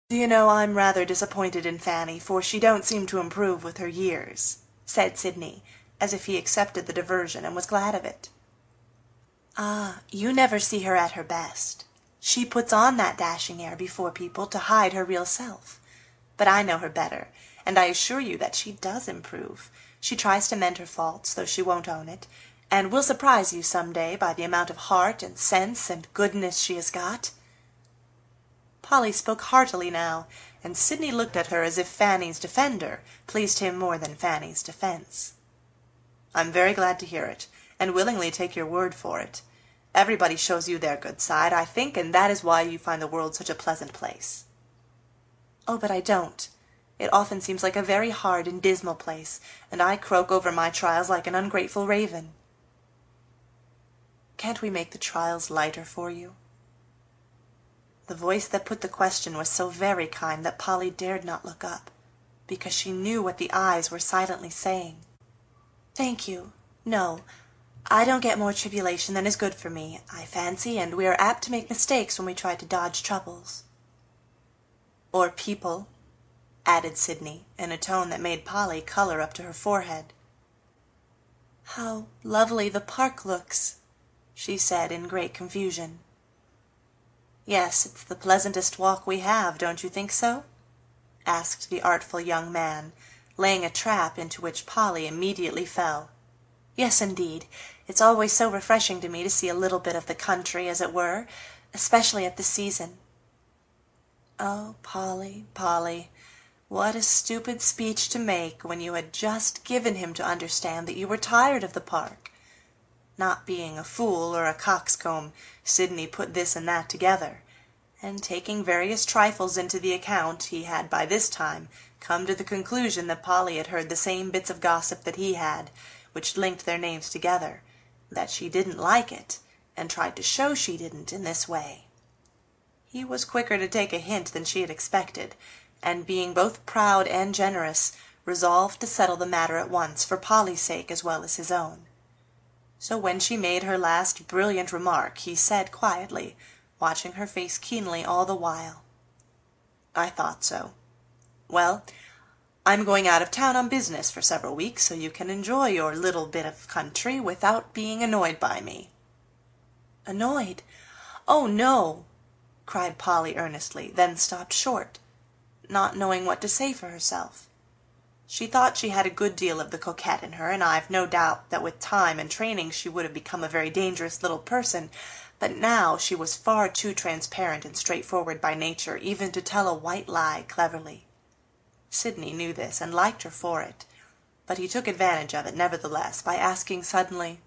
"Do you know, I'm rather disappointed in Fanny, for she don't seem to improve with her years," said Sidney, as if he accepted the diversion and was glad of it. "Ah, you never see her at her best. She puts on that dashing air before people to hide her real self. But I know her better, and I assure you that she does improve. She tries to mend her faults, though she won't own it, and will surprise you some day by the amount of heart and sense and goodness she has got." Polly spoke heartily now, and Sidney looked at her as if Fanny's defender pleased him more than Fanny's defense. "I'm very glad to hear it, and willingly take your word for it. Everybody shows you their good side, I think, and that is why you find the world such a pleasant place." "Oh, but I don't. It often seems like a very hard and dismal place, and I croak over my trials like an ungrateful raven." "Can't we make the trials lighter for you?" The voice that put the question was so very kind that Polly dared not look up, because she knew what the eyes were silently saying. "Thank you. No, I don't get more tribulation than is good for me, I fancy, and we are apt to make mistakes when we try to dodge troubles." "Or people," added Sidney, in a tone that made Polly color up to her forehead. "How lovely the park looks!" she said in great confusion. "Yes, it's the pleasantest walk we have, don't you think so?" asked the artful young man, laying a trap into which Polly immediately fell. "Yes, indeed. It's always so refreshing to me to see a little bit of the country, as it were, especially at this season." "Oh, Polly, Polly, what a stupid speech to make when you had just given him to understand that you were tired of the park!" Not being a fool or a coxcomb, Sidney put this and that together, and taking various trifles into the account, he had by this time come to the conclusion that Polly had heard the same bits of gossip that he had, which linked their names together, that she didn't like it, and tried to show she didn't in this way. He was quicker to take a hint than she had expected, and being both proud and generous, resolved to settle the matter at once for Polly's sake as well as his own. So when she made her last brilliant remark, he said quietly, watching her face keenly all the while, "I thought so. Well, I'm going out of town on business for several weeks, so you can enjoy your little bit of country without being annoyed by me." "Annoyed? Oh, no!" cried Polly earnestly, then stopped short, not knowing what to say for herself. She thought she had a good deal of the coquette in her, and I've no doubt that with time and training she would have become a very dangerous little person, but now she was far too transparent and straightforward by nature even to tell a white lie cleverly. Sidney knew this and liked her for it, but he took advantage of it nevertheless by asking suddenly,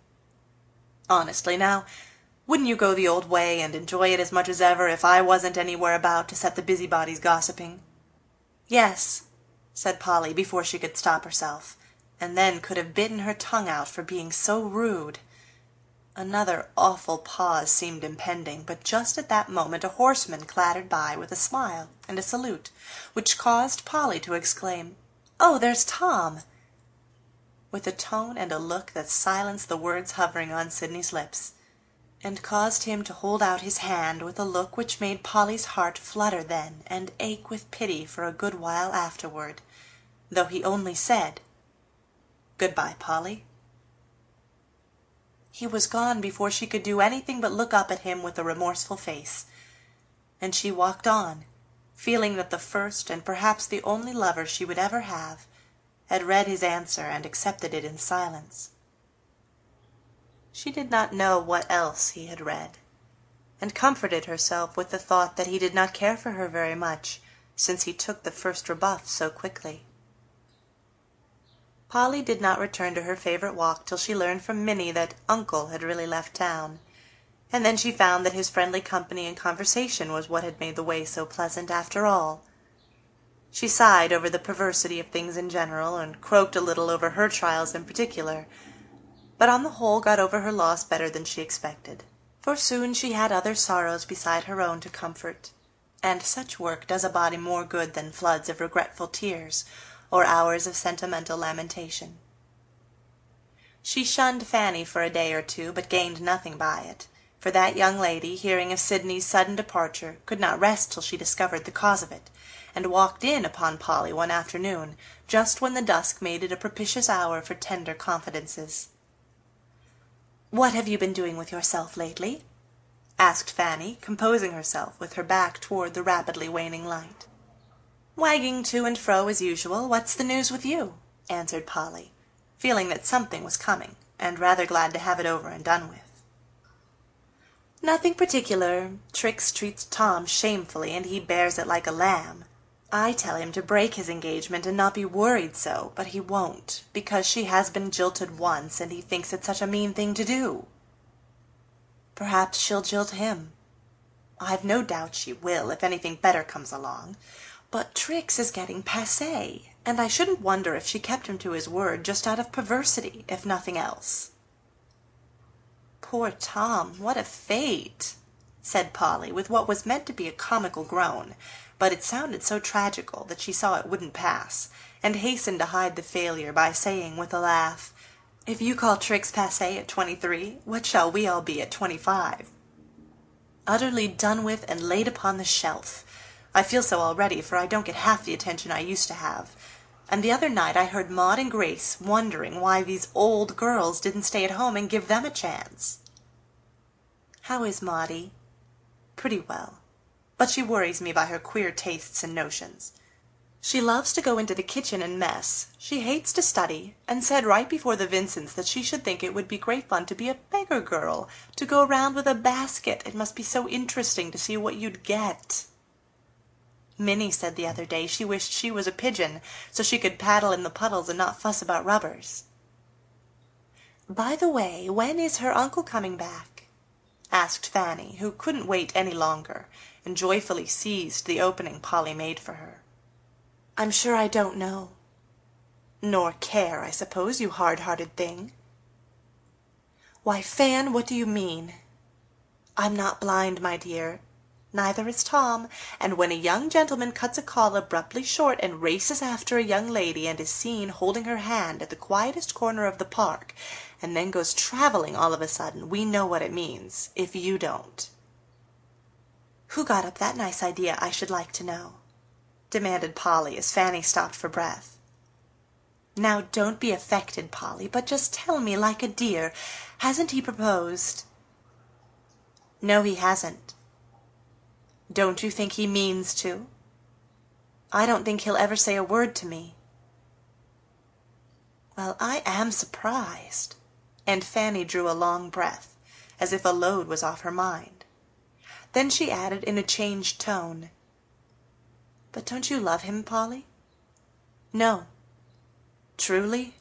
"Honestly now, wouldn't you go the old way and enjoy it as much as ever if I wasn't anywhere about to set the busybodies gossiping?" "Yes," said Polly before she could stop herself, and then could have bitten her tongue out for being so rude. Another awful pause seemed impending, but just at that moment a horseman clattered by with a smile and a salute, which caused Polly to exclaim, "Oh, there's Tom!" with a tone and a look that silenced the words hovering on Sidney's lips, and caused him to hold out his hand with a look which made Polly's heart flutter then and ache with pity for a good while afterward, though he only said, "Good-bye, Polly." He was gone before she could do anything but look up at him with a remorseful face, and she walked on, feeling that the first and perhaps the only lover she would ever have had read his answer and accepted it in silence. She did not know what else he had read, and comforted herself with the thought that he did not care for her very much, since he took the first rebuff so quickly. Polly did not return to her favorite walk till she learned from Minnie that Uncle had really left town, and then she found that his friendly company and conversation was what had made the way so pleasant after all. She sighed over the perversity of things in general, and croaked a little over her trials in particular, but on the whole got over her loss better than she expected, for soon she had other sorrows beside her own to comfort, and such work does a body more good than floods of regretful tears, or hours of sentimental lamentation. She shunned Fanny for a day or two, but gained nothing by it, for that young lady, hearing of Sidney's sudden departure, could not rest till she discovered the cause of it, and walked in upon Polly one afternoon, just when the dusk made it a propitious hour for tender confidences. "What have you been doing with yourself lately?" asked Fanny, composing herself, with her back toward the rapidly waning light. "Wagging to and fro as usual. What's the news with you?" answered Polly, feeling that something was coming, and rather glad to have it over and done with. "Nothing particular. Trix treats Tom shamefully, and he bears it like a lamb. I tell him to break his engagement and not be worried so, but he won't, because she has been jilted once, and he thinks it such a mean thing to do." "Perhaps she'll jilt him." "I've no doubt she will, if anything better comes along. But Trix is getting passé, and I shouldn't wonder if she kept him to his word just out of perversity, if nothing else." "Poor Tom, what a fate!" said Polly, with what was meant to be a comical groan, but it sounded so tragical that she saw it wouldn't pass, and hastened to hide the failure by saying with a laugh, "If you call Trix passé at 23, what shall we all be at 25? Utterly done with and laid upon the shelf. I feel so already, for I don't get half the attention I used to have. And the other night I heard Maud and Grace wondering why these old girls didn't stay at home and give them a chance." "How is Maudie?" "Pretty well, but she worries me by her queer tastes and notions. She loves to go into the kitchen and mess. She hates to study, and said right before the Vincents that she should think it would be great fun to be a beggar girl, to go round with a basket. It must be so interesting to see what you'd get. Minnie said the other day she wished she was a pigeon, so she could paddle in the puddles and not fuss about rubbers." "By the way, when is her uncle coming back?" asked Fanny, who couldn't wait any longer, and joyfully seized the opening Polly made for her. "I'm sure I don't know." "Nor care, I suppose, you hard-hearted thing." "Why, Fan, what do you mean?" "I'm not blind, my dear. Neither is Tom, and when a young gentleman cuts a call abruptly short and races after a young lady and is seen holding her hand at the quietest corner of the park, and then goes traveling all of a sudden, we know what it means, if you don't." "Who got up that nice idea, I should like to know?" demanded Polly, as Fanny stopped for breath. "Now don't be affected, Polly, but just tell me like a dear, hasn't he proposed?" "No, he hasn't." "Don't you think he means to?" "I don't think he'll ever say a word to me." "Well, I am surprised," and Fanny drew a long breath, as if a load was off her mind. Then she added in a changed tone, "But don't you love him, Polly?" "No." "Truly?"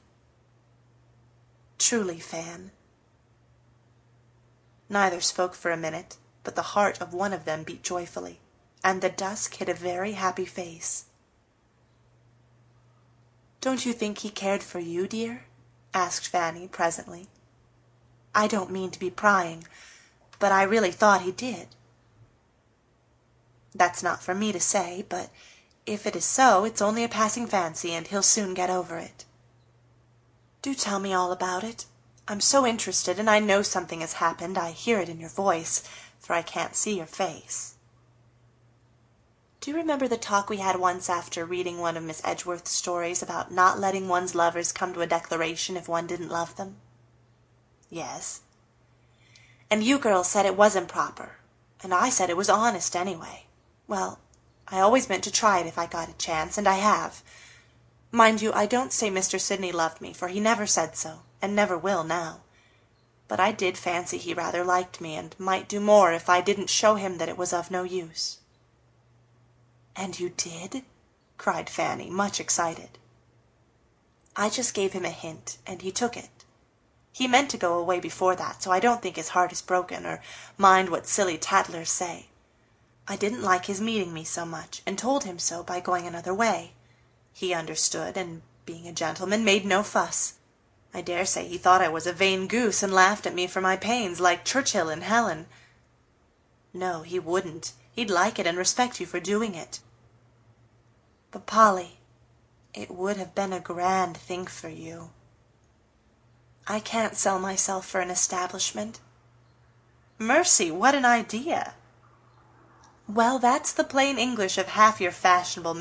"Truly, Fan." Neither spoke for a minute, but the heart of one of them beat joyfully, and the dusk hid a very happy face. "Don't you think he cared for you, dear?" asked Fanny presently. "I don't mean to be prying, but I really thought he did." "That's not for me to say, but if it is so, it's only a passing fancy, and he'll soon get over it." "Do tell me all about it. I'm so interested, and I know something has happened. I hear it in your voice, for I can't see your face." "Do you remember the talk we had once after reading one of Miss Edgeworth's stories about not letting one's lovers come to a declaration if one didn't love them?" "Yes." "And you girls said it wasn't proper, and I said it was honest anyway. Well, I always meant to try it if I got a chance, and I have. Mind you, I don't say Mr. Sidney loved me, for he never said so, and never will now. But I did fancy he rather liked me, and might do more if I didn't show him that it was of no use." "And you did?" cried Fanny, much excited. "I just gave him a hint, and he took it. He meant to go away before that, so I don't think his heart is broken, or mind what silly tattlers say. I didn't like his meeting me so much, and told him so by going another way. He understood, and, being a gentleman, made no fuss. I dare say he thought I was a vain goose, and laughed at me for my pains, like Churchill and Helen. No, he wouldn't. He'd like it and respect you for doing it. But, Polly, it would have been a grand thing for you. I can't sell myself for an establishment. Mercy, what an idea! Well, that's the plain English of half your fashionable